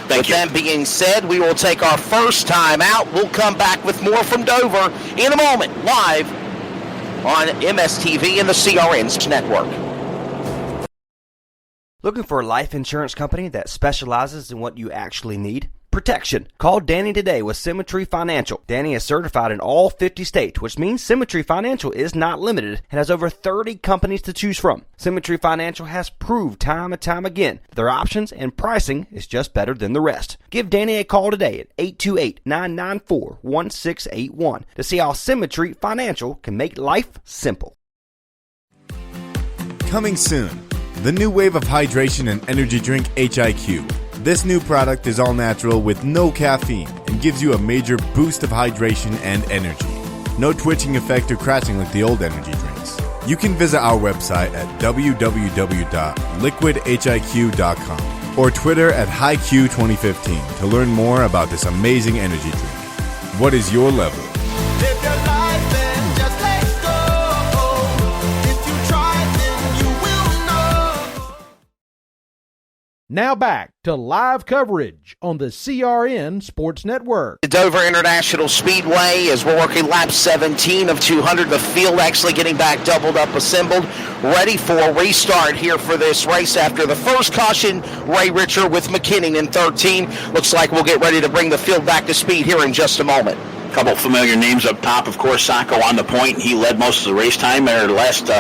With that being said, we will take our first time out. We'll come back with more from Dover in a moment, live on MSTV and the CRN network. Looking for a life insurance company that specializes in what you actually need? Protection. Call Danny today with Symmetry Financial. Danny is certified in all 50 states, which means Symmetry Financial is not limited and has over 30 companies to choose from. Symmetry Financial has proved time and time again that their options and pricing is just better than the rest. Give Danny a call today at 828-994-1681 to see how Symmetry Financial can make life simple. Coming soon, the new wave of hydration and energy drink HIQ. This new product is all natural with no caffeine and gives you a major boost of hydration and energy. No twitching effect or crashing like the old energy drinks. You can visit our website at www.liquidhiq.com or Twitter at HiQ2015 to learn more about this amazing energy drink. What is your level? Live your life and just let go. If you try, then you will know. Now back to live coverage on the CRN Sports Network. Dover International Speedway as we're working lap 17 of 200. The field actually getting back doubled up, assembled, ready for a restart here for this race after the first caution. Ray Richer with McKinnon in 13. Looks like we'll get ready to bring the field back to speed here in just a moment. Couple familiar names up top, of course. Sacco on the point. He led most of the race time there. Last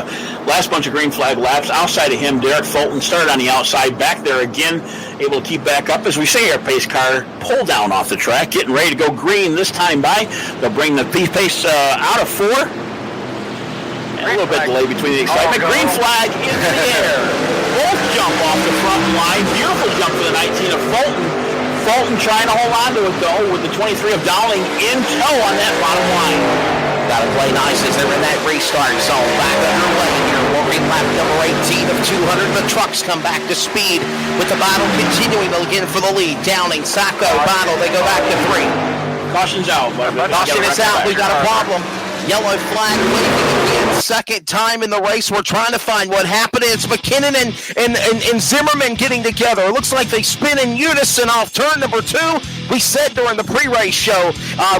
bunch of green flag laps. Outside of him, Derek Fulton started on the outside. Back there again, able to keep back up. As we say, our pace car pull down off the track, getting ready to go green this time by. They'll bring the pace out of 4. And a little bit delay between the excitement. Green flag into the air. Both jump off the front line. Beautiful jump for the 19 of Fulton. Fulton trying to hold on to it, though, with the 23 of Dowling in tow on that bottom line. Got to play nice as they're in that restart zone. Back underway here, working lap number 18 of 200. The trucks come back to speed with the battle continuing again for the lead. Downing, Sacco, battle. They go back to 3. Caution's out. Caution is out. We got a problem. Yellow flag waving again. Second time in the race. We're trying to find what happened. It's McKinnon and Zimmerman getting together. It looks like they spin in unison off turn number 2. We said during the pre-race show,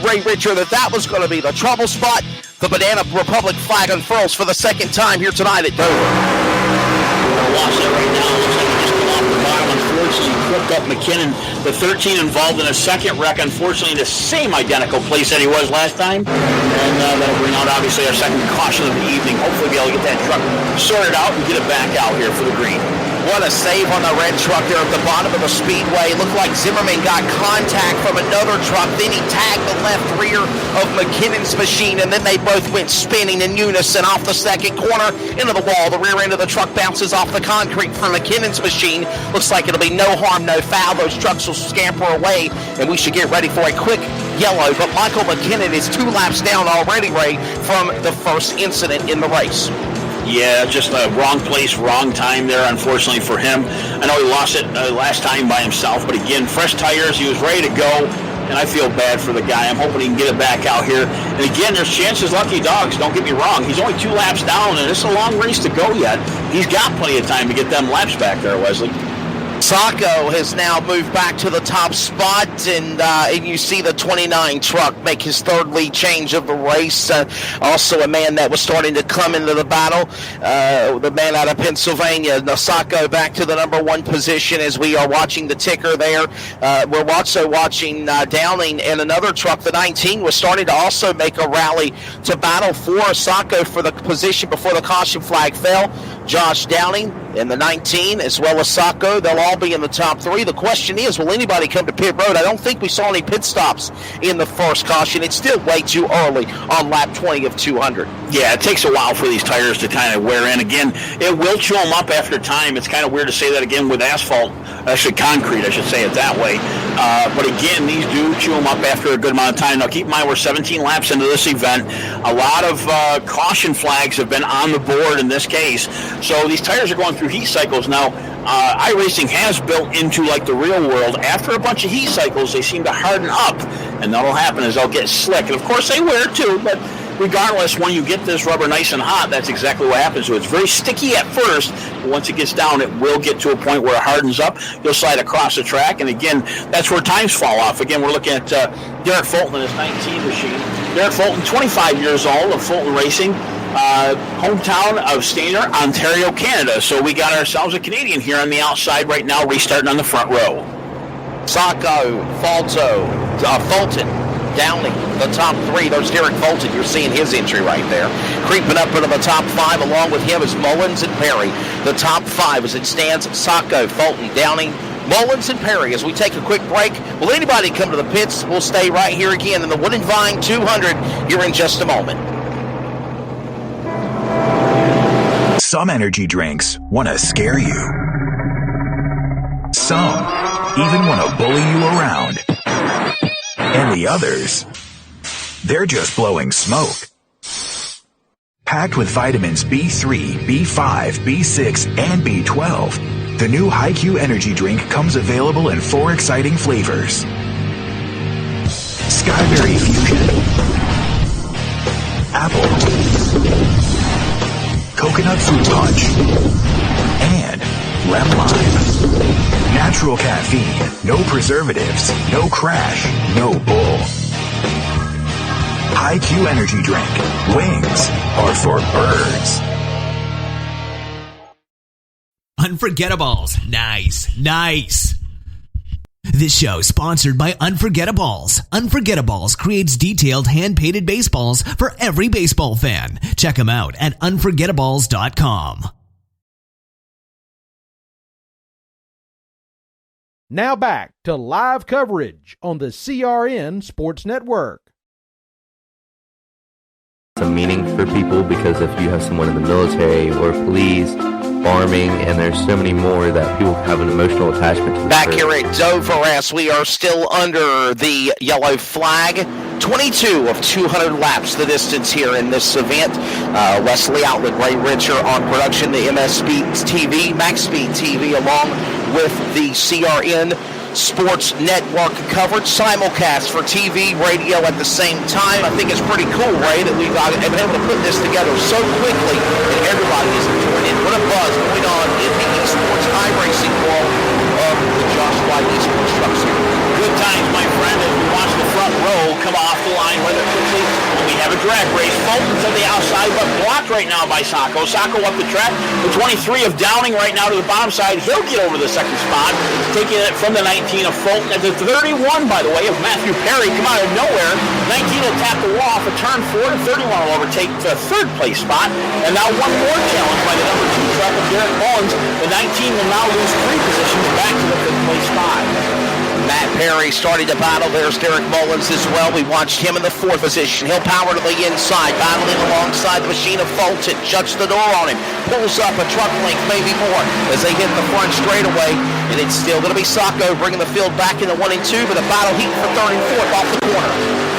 Ray Richer, that was going to be the trouble spot. The Banana Republic flag unfurls for the second time here tonight at Dover. Lost it right now. Looks like he just came off the bottom. Unfortunately, tripped up McKinnon. The 13 involved in a second wreck. Unfortunately, the same identical place that he was last time. And that'll bring out, obviously, our second caution of the evening. Hopefully, be able to get that truck sorted out and get it back out here for the green. What a save on the red truck there at the bottom of the speedway. Looked like Zimmerman got contact from another truck. Then he tagged the left rear of McKinnon's machine, and then they both went spinning in unison off the second corner into the wall. The rear end of the truck bounces off the concrete from McKinnon's machine. Looks like it'll be no harm, no foul. Those trucks will scamper away, and we should get ready for a quick yellow. But Michael McKinnon is 2 laps down already, Ray, from the first incident in the race. Yeah, just the wrong place, wrong time there, unfortunately for him. I know he lost it last time by himself, but again, fresh tires, he was ready to go, and I feel bad for the guy. I'm hoping he can get it back out here. And again, there's chances, lucky dogs, don't get me wrong. He's only 2 laps down, and it's a long race to go yet. He's got plenty of time to get them laps back there, Wesley. Sacco has now moved back to the top spot, and you see the 29 truck make his third lead change of the race. Also a man that was starting to come into the battle, the man out of Pennsylvania. Sacco back to the number 1 position as we are watching the ticker there. We're also watching Downing and another truck. The 19 was starting to also make a rally to battle for Sacco for the position before the caution flag fell. Josh Downing and the 19 as well as Sacco, they'll all be in the top 3. The question is, will anybody come to pit road? I don't think we saw any pit stops in the first caution. It's still way too early on lap 20 of 200. Yeah, it takes a while for these tires to kind of wear in. Again, it will chew them up after time. It's kind of weird to say that again with asphalt, actually concrete, I should say it that way. But again, these do chew them up after a good amount of time. Now, keep in mind, we're 17 laps into this event. A lot of caution flags have been on the board in this case. So these tires are going through heat cycles now. iRacing has built into like the real world. After a bunch of heat cycles, they seem to harden up, and that'll happen as they'll get slick. And of course, they wear too. But regardless, when you get this rubber nice and hot, that's exactly what happens. So it's very sticky at first, but once it gets down, it will get to a point where it hardens up. You'll slide across the track, and again, that's where times fall off. Again, we're looking at Derek Fulton in his 19 machine. Derek Fulton, 25 years old, of Fulton Racing, hometown of Stayner, Ontario, Canada. So we got ourselves a Canadian here on the outside right now, restarting on the front row. Sacco, Fulton, Downing, the top three. There's Derek Fulton. You're seeing his entry right there. Creeping up into the top five along with him is Mullins and Perry. The top five as it stands, Sacco, Fulton, Downing, Mullins, and Perry. As we take a quick break, will anybody come to the pits? We'll stay right here again in the Wood and Vine 200 here in just a moment. Some energy drinks want to scare you. Some even want to bully you around. And the others, they're just blowing smoke. Packed with vitamins B3, B5, B6, and B12, the new HiQ energy drink comes available in 4 exciting flavors. Skyberry Fusion, Apple, Coconut Fruit Punch, and Lemon Lime. Natural caffeine, no preservatives, no crash, no bull. HiQ energy drink. Wings are for birds. Unforgettables. Nice. This show sponsored by Unforgettables. Unforgettables creates detailed hand-painted baseballs for every baseball fan. Check them out at unforgettables.com. Now back to live coverage on the CRN Sports Network. Some meaning for people, because if you have someone in the military or police, farming, and there's so many more that people have an emotional attachment to. Back here at Dover, as we are still under the yellow flag. 22 of 200 laps the distance here in this event. Leslie Outlet, Ray Richer on production, the MS Speed TV, Max Speed TV, along with the CRN Sports Network coverage, simulcast for TV, radio at the same time. I think it's pretty cool, Ray, that we've been able to put this together so quickly and everybody is enjoying it. What a buzz going on in the eSports iRacing world of the Josh White eSports Truck Series. Good times, my friend, as we watch the front row come off the line rather quickly. We have a drag race. Fulton to the outside, but blocked right now by Sacco. Sacco up the track. The 23 of Downing right now to the bottom side. He'll get over the second spot, taking it from the 19 of Fulton. At the 31, by the way, of Matthew Perry, come out of nowhere. 19 will tap the wall off a turn 4, and 31 will overtake the third place spot. And now one more challenge by the number 2 truck of Derek Mullins. The 19 will now lose 3 positions back to the 5th place spot. Matt Perry starting to battle. There's Derek Mullins as well. We watched him in the 4th position. He'll power to the inside, battling alongside the machine of Fulton. Shuts the door on him. Pulls up a truck length, maybe more, as they hit the front straightaway. And it's still going to be Sacco bringing the field back into 1 and 2, but a battle heat for 3rd and 4th off the corner.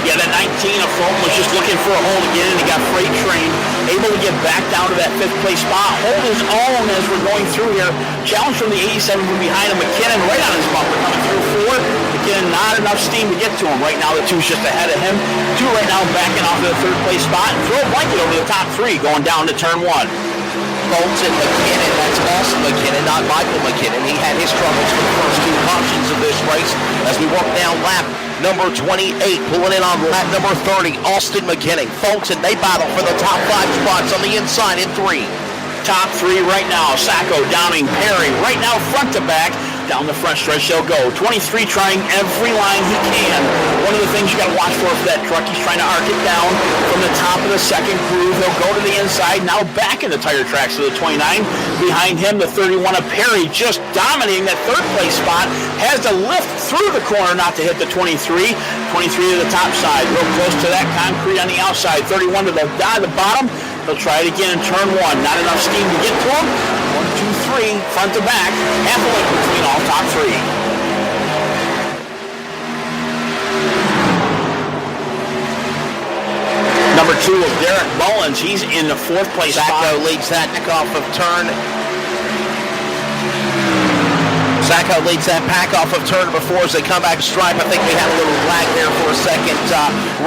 Yeah, that 19 of Fulton was just looking for a hold again, and he got freight trained. Able to get back down to that 5th place spot. Hold his own as we're going through here. Challenge from the 87 from behind him. McKinnon right on his bumper coming through 4. McKinnon not enough steam to get to him. Right now the 2's just ahead of him. 2 right now backing off to the 3rd place spot. And throw a blanket over the top 3 going down to turn 1. Fulton, McKinnon, that's Austin McKinnon, not Michael McKinnon. He had his troubles for the first 2 options of this race. As we work down lap number 28, pulling in on lap number 30, Austin McKinnon. Fulton, they battle for the top 5 spots on the inside in 3. Top 3 right now. Sacco, Downing, Perry, right now front to back. Down the front stretch they'll go. 23 trying every line he can. One of the things you got to watch for that truck, he's trying to arc it down from the top of the second groove. He'll go to the inside, now back in the tire tracks to the 29. Behind him, the 31 of Perry, just dominating that 3rd place spot. Has to lift through the corner not to hit the 23. 23 to the top side, real close to that concrete on the outside. 31 to the bottom. He'll try it again in turn 1. Not enough steam to get to him. 1, 2, 3, front to back. Half a length between all top 3. Number 2 of Derek Mullins. He's in the 4th place spot. Sacco leads that off of turn Sacco leads that pack off of turn number 4 as they come back to stripe. I think we had a little lag there for a second.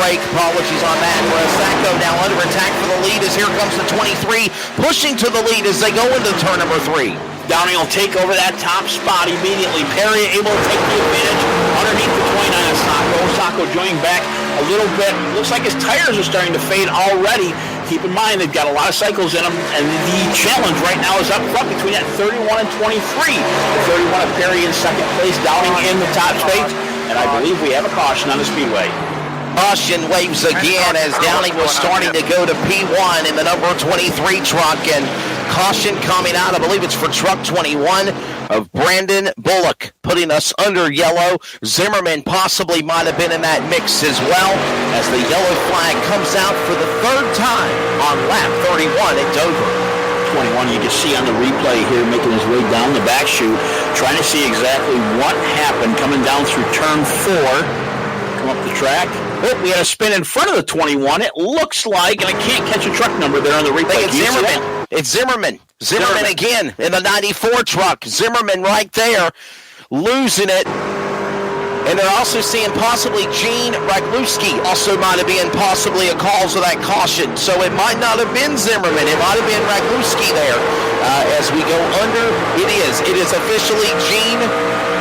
Rake, apologies on that. Whereas Sacco now under attack for the lead as here comes the 23, pushing to the lead as they go into turn number 3. Downing will take over that top spot immediately. Perry able to take the advantage underneath the 29 of Sacco. Sacco joining back a little bit. Looks like his tires are starting to fade already. Keep in mind, they've got a lot of cycles in them, and the challenge right now is up front between that 31 and 23. The 31 of Perry in second place, Downing in the top space, and I believe we have a caution on the speedway. Caution waves again as Downing was starting to go to P1 in the number 23 truck, and caution coming out, I believe it's for truck 21 of Brandon Bullock, putting us under yellow. Zimmerman possibly might have been in that mix as well as the yellow flag comes out for the third time on lap 31 at Dover. 21, you can see on the replay here making his way down the back chute, trying to see exactly what happened coming down through turn 4. Come up the track. Oh, we had a spin in front of the 21. It looks like, and I can't catch a truck number there on the replay. It's Zimmerman. It's Zimmerman. Zimmerman again in the 94 truck. Zimmerman right there, losing it. And they're also seeing possibly Gene Ragluski also might have been possibly a cause of that caution. So it might not have been Zimmerman. It might have been Ragluski there. As we go under, it is officially Gene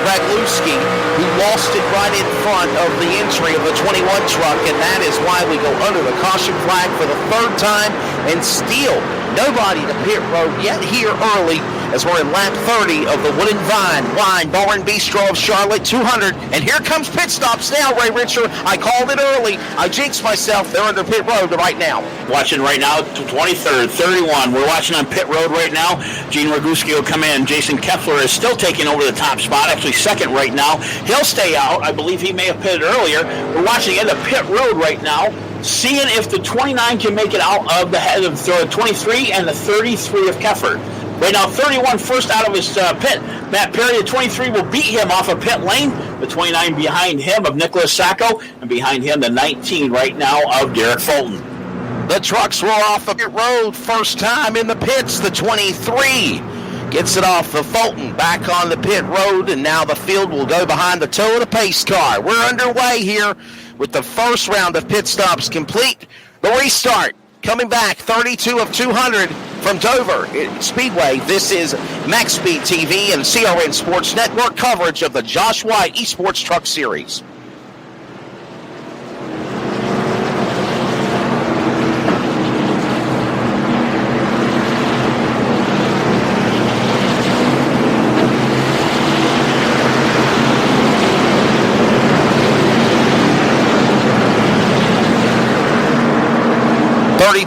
Ragluski who lost it right in front of the entry of the 21 truck, and that is why we go under the caution flag for the third time, and still nobody to pit road yet here early as we're in lap 30 of the Wooden Vine Wine Bar and Bistro of Charlotte 200. And here comes pit stops now, Ray Richard. I called it early. I jinxed myself. They're under pit road right now. Watching right now, 23rd, 31. We're watching on pit road right now. Gene Ragluski will come in. Jason Keffler is still taking over the top spot, actually second right now. He'll stay out. I believe he may have pitted earlier. We're watching in the pit road right now, seeing if the 29 can make it out of the head of the 23 and the 33 of Keffler. Right now, 31 first out of his pit. Matt Perry, the 23, will beat him off of pit lane. The 29 behind him of Nicholas Sacco, and behind him the 19 right now of Derek Fulton. The trucks roll off the pit road first time in the pits. The 23 gets it off the Fulton back on the pit road, and now the field will go behind the toe of the pace car. We're underway here with the first round of pit stops complete. The restart coming back, 32 of 200 from Dover Speedway. This is Max Speed TV and CRN Sports Network coverage of the Josh White eSports Truck Series.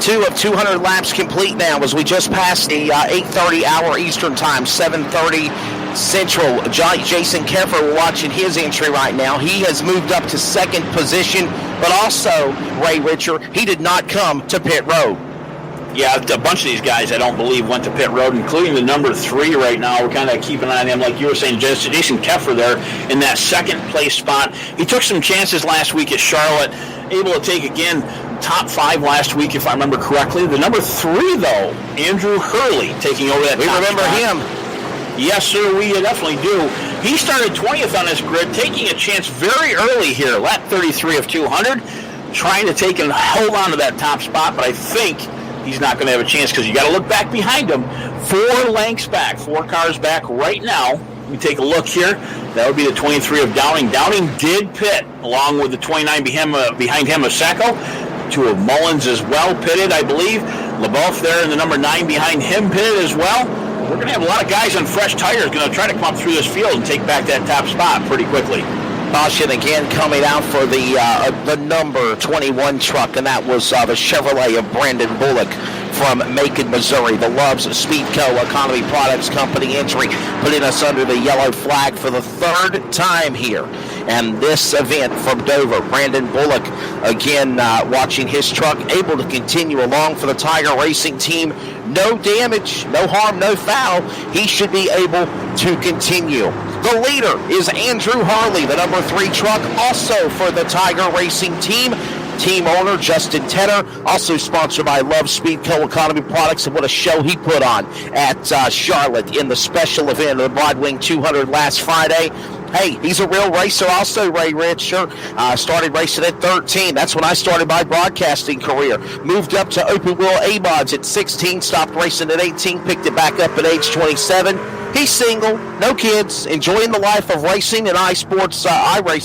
Of 200 laps complete now as we just passed the 8:30 hour Eastern time, 7:30 Central. Jason Keffer, we're watching his entry right now. He has moved up to second position, but also, Ray Richard, he did not come to pit road. Yeah, a bunch of these guys I don't believe went to pit road, including the number 3 right now. We're kind of keeping an eye on him, like you were saying, Jason Keffer there in that second place spot. He took some chances last week at Charlotte, able to take again top 5 last week, if I remember correctly. The number 3, though, Andrew Hurley, taking over that. We remember him. Yes, sir, we definitely do. He started 20th on this grid, taking a chance very early here, lap 33 of 200, trying to take and hold on to that top spot, but I think he's not going to have a chance because you got to look back behind him. 4 lengths back, 4 cars back right now. We take a look here. That would be the 23 of Downing. Downing did pit along with the 29 behind him of Sacco. 2 of Mullins as well pitted, I believe. LaBeouf there in the number 9 behind him pitted as well. We're going to have a lot of guys on fresh tires going to try to come up through this field and take back that top spot pretty quickly. Caution again coming out for the number 21 truck, and that was the Chevrolet of Brandon Bullock from Macon, Missouri. The Loves Speedco Economy Products Company entry, putting us under the yellow flag for the third time here. And this event from Dover, Brandon Bullock, again watching his truck, able to continue along for the Tiger Racing team. No damage, no harm, no foul. He should be able to continue. The leader is Andrew Harley, the number 3 truck, also for the Tiger Racing team. team owner Justin Tenner, also sponsored by Love Speed Co-Economy Products, and what a show he put on at Charlotte in the special event of the Broad Wing 200 last Friday. Hey, he's a real racer also, Ray Rich. Sure. Started racing at 13. That's when I started my broadcasting career. Moved up to open wheel A-mods at 16. Stopped racing at 18. Picked it back up at age 27. He's single, no kids, enjoying the life of racing and eSports, iRacing.